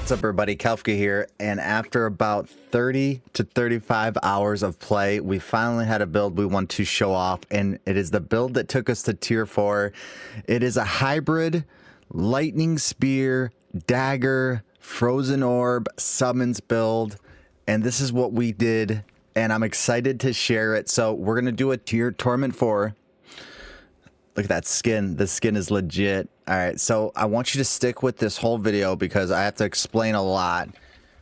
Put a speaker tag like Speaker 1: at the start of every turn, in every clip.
Speaker 1: What's up everybody, Kefka here, and after about 30 to 35 hours of play, we finally had a build we want to show off, and it is the build that took us to tier 4. It is a hybrid lightning spear, dagger, frozen orb, summons build, and this is what we did, and I'm excited to share it. So we're going to do a tier Torment 4. Look at that skin. The skin is legit. All right, so I want you to stick with this whole video because I have to explain a lot.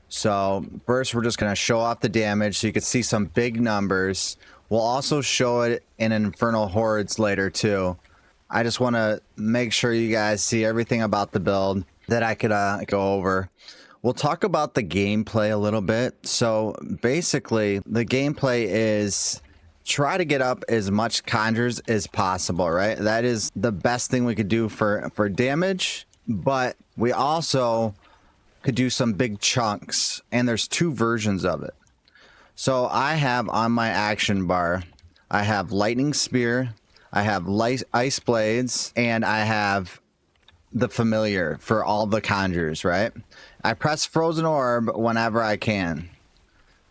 Speaker 1: So first, we're just going to show off the damage so you can see some big numbers. We'll also show it in Infernal Hordes later too. I just want to make sure you guys see everything about the build that I could go over. We'll talk about the gameplay a little bit. So basically, the gameplay is try to get up as much conjures as possible, right? That is the best thing we could do for damage, but we also could do some big chunks, and there's two versions of it. So I have on my action bar, I have lightning spear, I have ice blades, and I have the familiar for all the conjures, right? I press frozen orb whenever I can.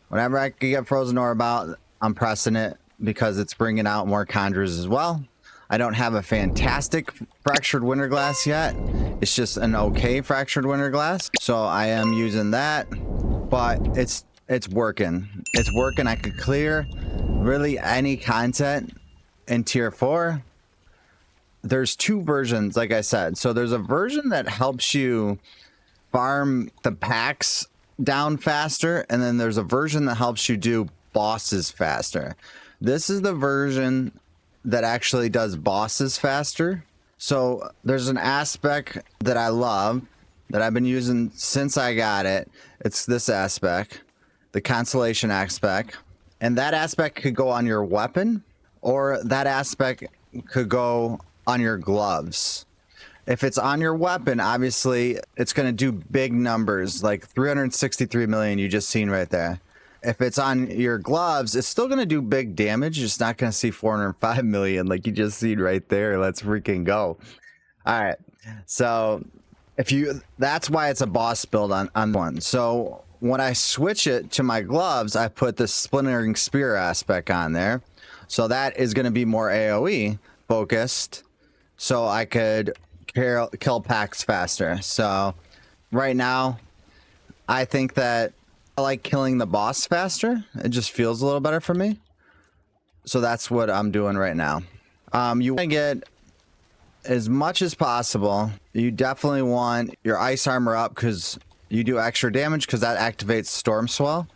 Speaker 1: Whenever I can get frozen orb out, I'm pressing it because it's bringing out more conjures as well. I don't have a fantastic fractured winter glass yet. It's just an okay fractured winter glass. So I am using that, but it's working. It's working. I could clear really any content in tier 4. There's two versions, like I said. So there's a version that helps you farm the packs down faster, and then there's a version that helps you do bosses faster. This is the version that actually does bosses faster. So there's an aspect that I love that I've been using since I got it. It's this aspect, the consolation aspect. And that aspect could go on your weapon, or that aspect could go on your gloves. If it's on your weapon, obviously it's going to do big numbers, like 363 million you just seen right there. If it's on your gloves, it's still going to do big damage. You're just not going to see 405 million like you just seen right there. Let's freaking go. All right. So that's why it's a boss build on one. So when I switch it to my gloves, I put the splintering spear aspect on there. So that is going to be more AoE focused. So I could kill packs faster. So right now, I think that I like killing the boss faster. It just feels a little better for me. So that's what I'm doing right now. You want to get as much as possible. You definitely want your ice armor up because you do extra damage because that activates Storm Swell.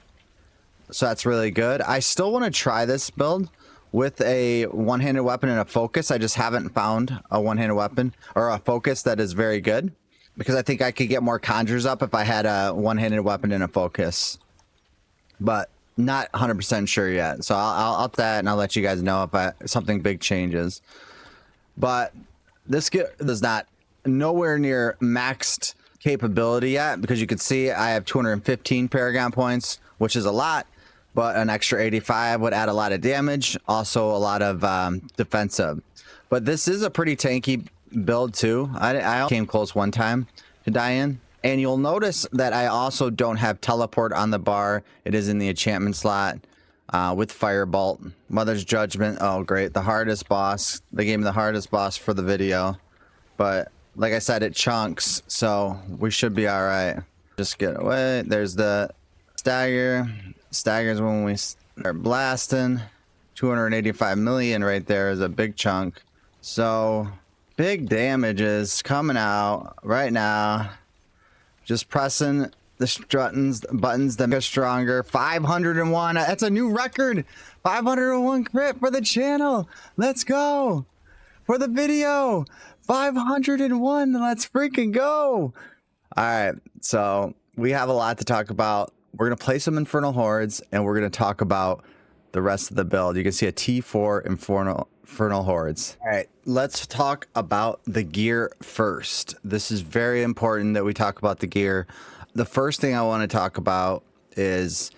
Speaker 1: So that's really good. I still want to try this build with a one-handed weapon and a focus. I just haven't found a one-handed weapon or a focus that is very good, because I think I could get more conjures up if I had a one-handed weapon and a focus, but not 100% sure yet. So I'll up that and I'll let you guys know if something big changes. But this is not nowhere near maxed capability yet, because you can see I have 215 Paragon points, which is a lot, but an extra 85 would add a lot of damage, also a lot of defensive. But this is a pretty tanky build too. I came close one time to die in, and you'll notice that I also don't have teleport on the bar. It is in the enchantment slot with Firebolt. Mother's Judgment, oh great, the hardest boss. They gave me the hardest boss for the video, but like I said, it chunks, so we should be all right. Just get away. There's the stagger. Staggers when we start blasting. 285 million right there is a big chunk. So big damage is coming out right now. Just pressing the buttons that make us stronger. 501. That's a new record. 501 crit for the channel. Let's go. For the video. 501. Let's freaking go. All right. So we have a lot to talk about. We're going to play some Infernal Hordes, and we're going to talk about the rest of the build. You can see a T4 Infernal Hordes. All right, let's talk about the gear first. This is very important that we talk about the gear. The first thing I want to talk about is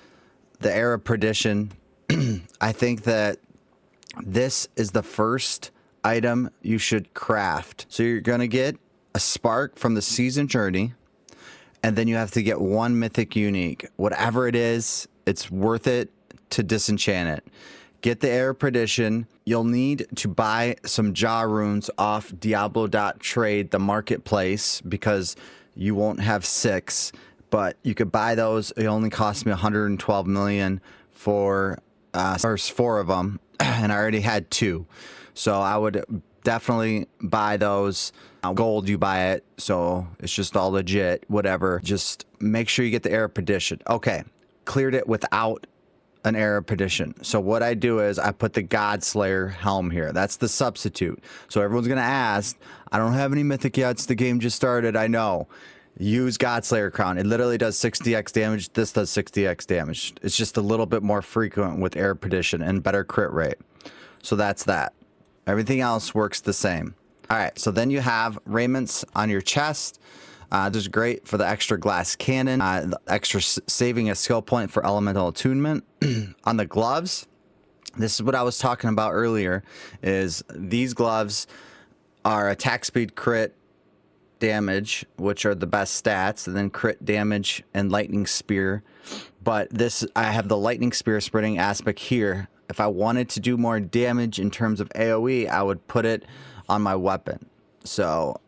Speaker 1: the Era of Perdition. I think that this is the first item you should craft. So you're going to get a spark from the Season Journey. and then you have to get one mythic unique. Whatever it is, it's worth it to disenchant it. Get the Air of Perdition. You'll need to buy some Jaw runes off Diablo.trade, the marketplace, because you won't have 6, but you could buy those. It only cost me 112 million for 4 of them, and I already had 2. So I would definitely buy those. Gold, you buy it, so it's just all legit, whatever. Just make sure you get the Air of Perdition. Okay, cleared it without an Air of Perdition. So what I do is I put the Godslayer helm here. That's the substitute. So everyone's going to ask, I don't have any mythic yet. The game just started. I know. Use Godslayer crown. It literally does 60x damage. This does 60x damage. It's just a little bit more frequent with Air of Perdition and better crit rate. So that's that. Everything else works the same. All right. So then you have raiments on your chest. This is great for the extra glass cannon, the extra saving a skill point for elemental attunement. On the gloves, this is what I was talking about earlier, is these gloves are attack speed, crit damage, which are the best stats, and then crit damage and lightning spear. But this, I have the lightning spear spreading aspect here. If I wanted to do more damage in terms of AoE, I would put it on my weapon. So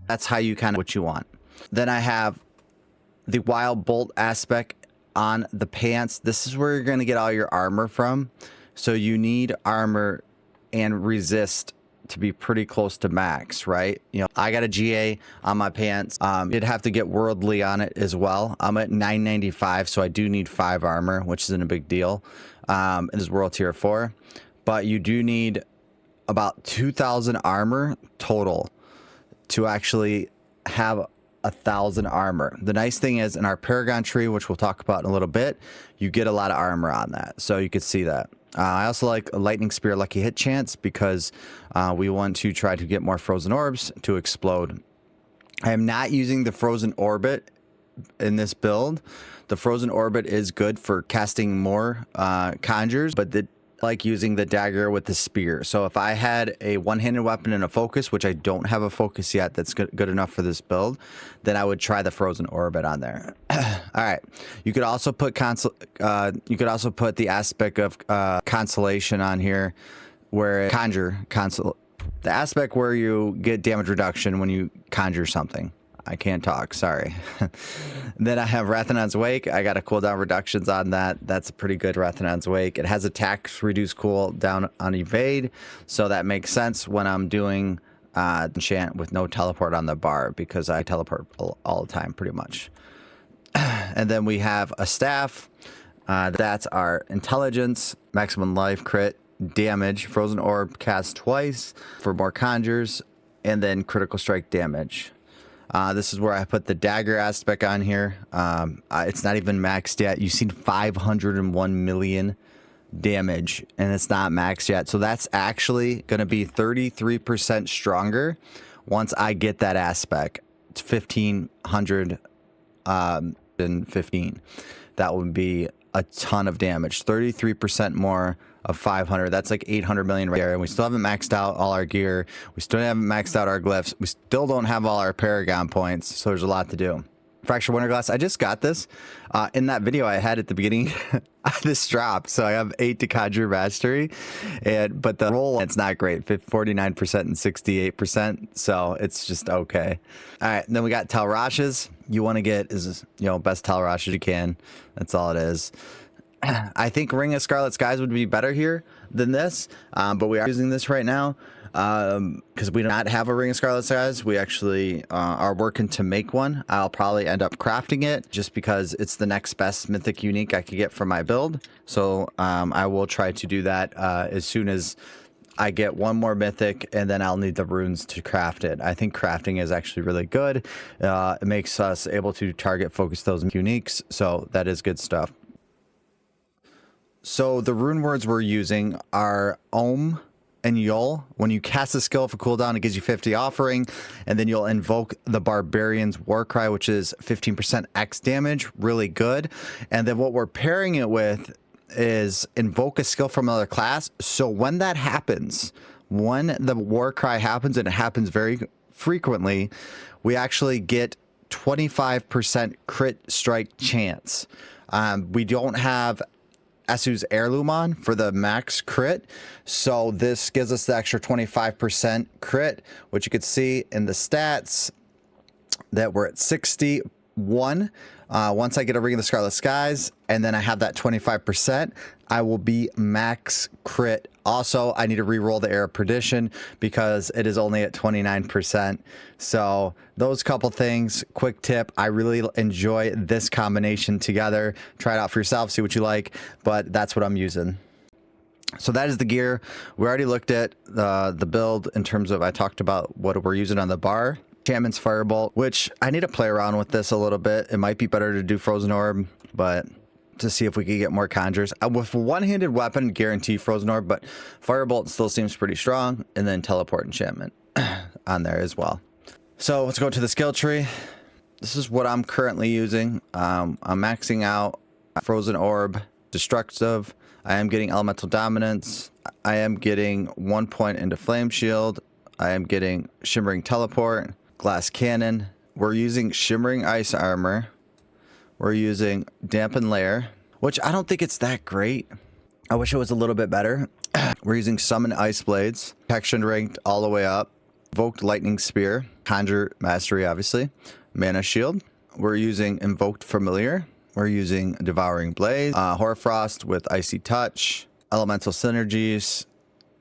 Speaker 1: that's how you kind of what you want. Then I have the wild bolt aspect on the pants. This is where you're going to get all your armor from. So you need armor and resist to be pretty close to max, right? You know, I got a GA on my pants. You'd have to get worldly on it as well. I'm at 995, so I do need 5 armor, which isn't a big deal. It is world tier 4, but you do need about 2,000 armor total to actually have 1,000 armor. The nice thing is in our Paragon tree, which we'll talk about in a little bit, you get a lot of armor on that. So you could see that. I also like a lightning spear lucky hit chance because we want to try to get more frozen orbs to explode. I am not using the frozen orbit in this build. The frozen orbit is good for casting more conjures, but like using the dagger with the spear. So if I had a one-handed weapon and a focus, which I don't have a focus yet that's good enough for this build, then I would try the frozen orbit on there. All right. You could also put the aspect of consolation on here, where the aspect where you get damage reduction when you conjure something. I can't talk, sorry. Then I have Rathanon's Wake. I got a cooldown reductions on that. That's a pretty good Rathanon's Wake. It has attacks reduce cooldown on evade, so that makes sense when I'm doing enchant with no teleport on the bar, because I teleport all the time pretty much. And then we have a staff. That's our intelligence, maximum life, crit, damage, frozen orb cast twice for more conjures, and then critical strike damage. This is where I put the dagger aspect on here. It's not even maxed yet. You've seen 501 million damage, and it's not maxed yet. So that's actually going to be 33% stronger once I get that aspect. It's 1,515. That would be a ton of damage. 33% more of 500. That's like 800 million right there. And we still haven't maxed out all our gear. We still haven't maxed out our glyphs. We still don't have all our Paragon points. So there's a lot to do. Fracture Winterglass. I just got this. In that video I had at the beginning, this dropped. So I have 8 to Conjure Mastery. But the roll, it's not great. 49% and 68%. So it's just okay. All right. Then we got Telrashes. You want to get best Telrashes you can. That's all it is. I think Ring of Scarlet Skies would be better here than this, but we are using this right now because we do not have a Ring of Scarlet Skies. We actually are working to make one. I'll probably end up crafting it just because it's the next best mythic unique I could get for my build. So I will try to do that as soon as I get one more mythic, and then I'll need the runes to craft it. I think crafting is actually really good. It makes us able to target focus those uniques, so that is good stuff. So the rune words we're using are Om and Yul. When you cast a skill for cooldown, it gives you 50 offering, and then you'll invoke the Barbarian's Warcry, which is 15% X damage, really good. And then what we're pairing it with is invoke a skill from another class. So when that happens, when the Warcry happens, and it happens very frequently, we actually get 25% crit strike chance. We don't have Esu's Heirloom on for the max crit, so this gives us the extra 25% crit, which you could see in the stats that we're at 61. Once I get a Ring of the Scarlet Skies and then I have that 25%, I will be max crit. Also, I need to re-roll the Air of Perdition because it is only at 29%. So those couple things, quick tip, I really enjoy this combination together. Try it out for yourself, see what you like, but that's what I'm using. So that is the gear. We already looked at the build in terms of, I talked about what we're using on the bar. Enchantment's Firebolt, which I need to play around with this a little bit. It might be better to do Frozen Orb, but to see if we can get more conjures. With one-handed weapon, guarantee Frozen Orb, but Firebolt still seems pretty strong, and then Teleport Enchantment on there as well. So let's go to the skill tree. This is what I'm currently using. I'm maxing out Frozen Orb, Destructive. I am getting Elemental Dominance. I am getting 1 point into Flame Shield. I am getting Shimmering Teleport, Glass Cannon. We're using Shimmering Ice Armor. We're using Dampen Lair, which I don't think it's that great. I wish it was a little bit better. We're using Summon Ice Blades, Protection ranked all the way up, Invoked Lightning Spear, Conjure Mastery, obviously, Mana Shield. We're using Invoked Familiar. We're using Devouring Blaze, Hoarfrost with Icy Touch, Elemental Synergies,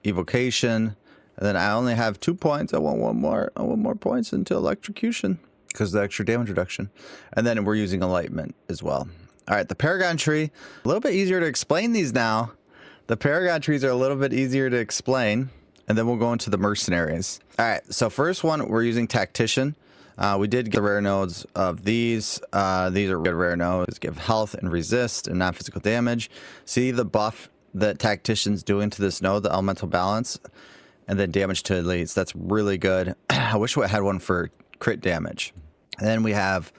Speaker 1: Evocation, and then I only have 2 points. I want one more. I want more points into Electrocution because of the extra damage reduction. And then we're using Enlightenment as well. All right, the Paragon Tree, a little bit easier to explain these now. The Paragon Trees are a little bit easier to explain. And then we'll go into the Mercenaries. All right, so first one, we're using Tactician. We did get the rare nodes of these. These are good rare nodes. Give health and resist and non-physical damage. See the buff that Tactician's doing to this node, the Elemental Balance, and then damage to elites. That's really good. I wish we had one for crit damage. And then we have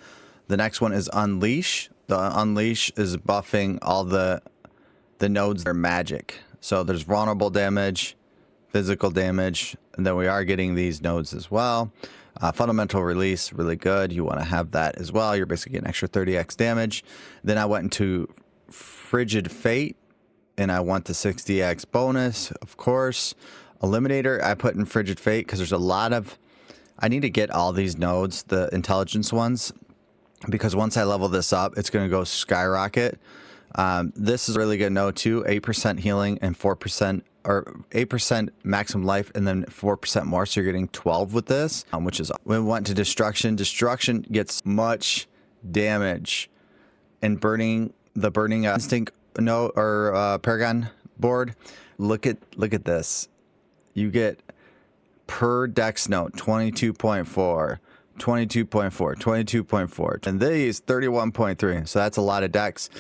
Speaker 1: the next one is Unleash. The Unleash is buffing all the nodes that are magic. So there's vulnerable damage, physical damage, and then we are getting these nodes as well. Fundamental Release, really good. You want to have that as well. You're basically getting extra 30x damage. Then I went into Frigid Fate, and I want the 60x bonus, of course. Eliminator, I put in Frigid Fate because there's a lot of... I need to get all these nodes, the intelligence ones, because once I level this up, it's going to go skyrocket. This is a really good node too. 8% healing and 4%, or 8% maximum life and then 4% more. So you're getting 12 with this, which is... We went to Destruction. Destruction gets much damage. And Burning Instinct node or Paragon board. Look at this. You get per dex note 22.4, 22.4, 22.4, and these 31.3. So that's a lot of dex.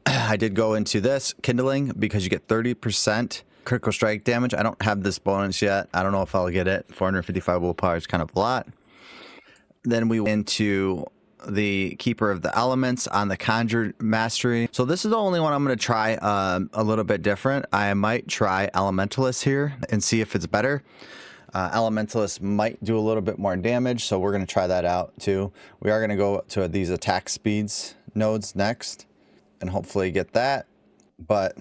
Speaker 1: I did go into this Kindling because you get 30% critical strike damage. I don't have this bonus yet. I don't know if I'll get it. 455 willpower is kind of a lot. Then we went into the Keeper of the Elements on the Conjure Mastery. So this is the only one I'm going to try a little bit different. I might try Elementalist here and see if it's better. Elementalist might do a little bit more damage, so we're going to try that out too. We are going to go to these attack speeds nodes next and hopefully get that. But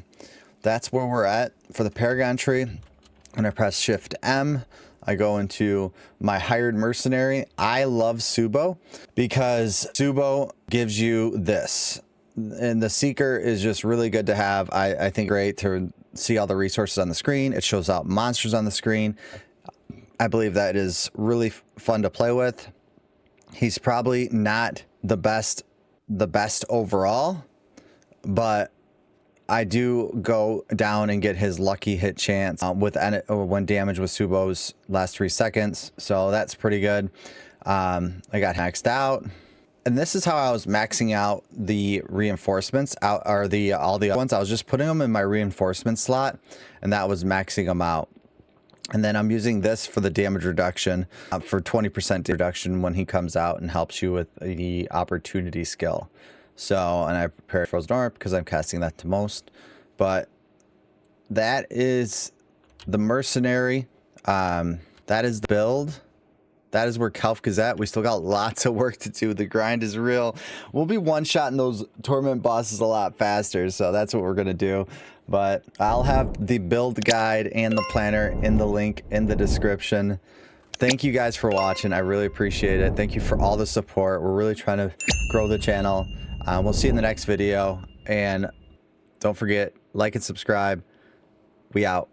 Speaker 1: that's where we're at for the Paragon Tree. When I press Shift M, I go into my hired mercenary. I love Subo because Subo gives you this. And the Seeker is just really good to have. I think great to see all the resources on the screen. It shows out monsters on the screen. I believe that is really fun to play with. He's probably not the best overall, but I do go down and get his lucky hit chance with when damage with Subo's last 3 seconds. So that's pretty good. I got maxed out. And this is how I was maxing out the reinforcements out, or all the other ones. I was just putting them in my reinforcement slot, and that was maxing them out. And then I'm using this for the damage reduction, for 20% reduction when he comes out and helps you with the opportunity skill. So, and I prepared Frozen Orb because I'm casting that to most. But that is the mercenary. That is the build. that is where Kefka's at. We still got lots of work to do. The grind is real. We'll be one-shotting those torment bosses a lot faster, so that's what we're gonna do. But I'll have the build guide and the planner in the link in the description. Thank you guys for watching. I really appreciate it. Thank you for all the support. We're really trying to grow the channel. We'll see you in the next video. And don't forget, like and subscribe. We out.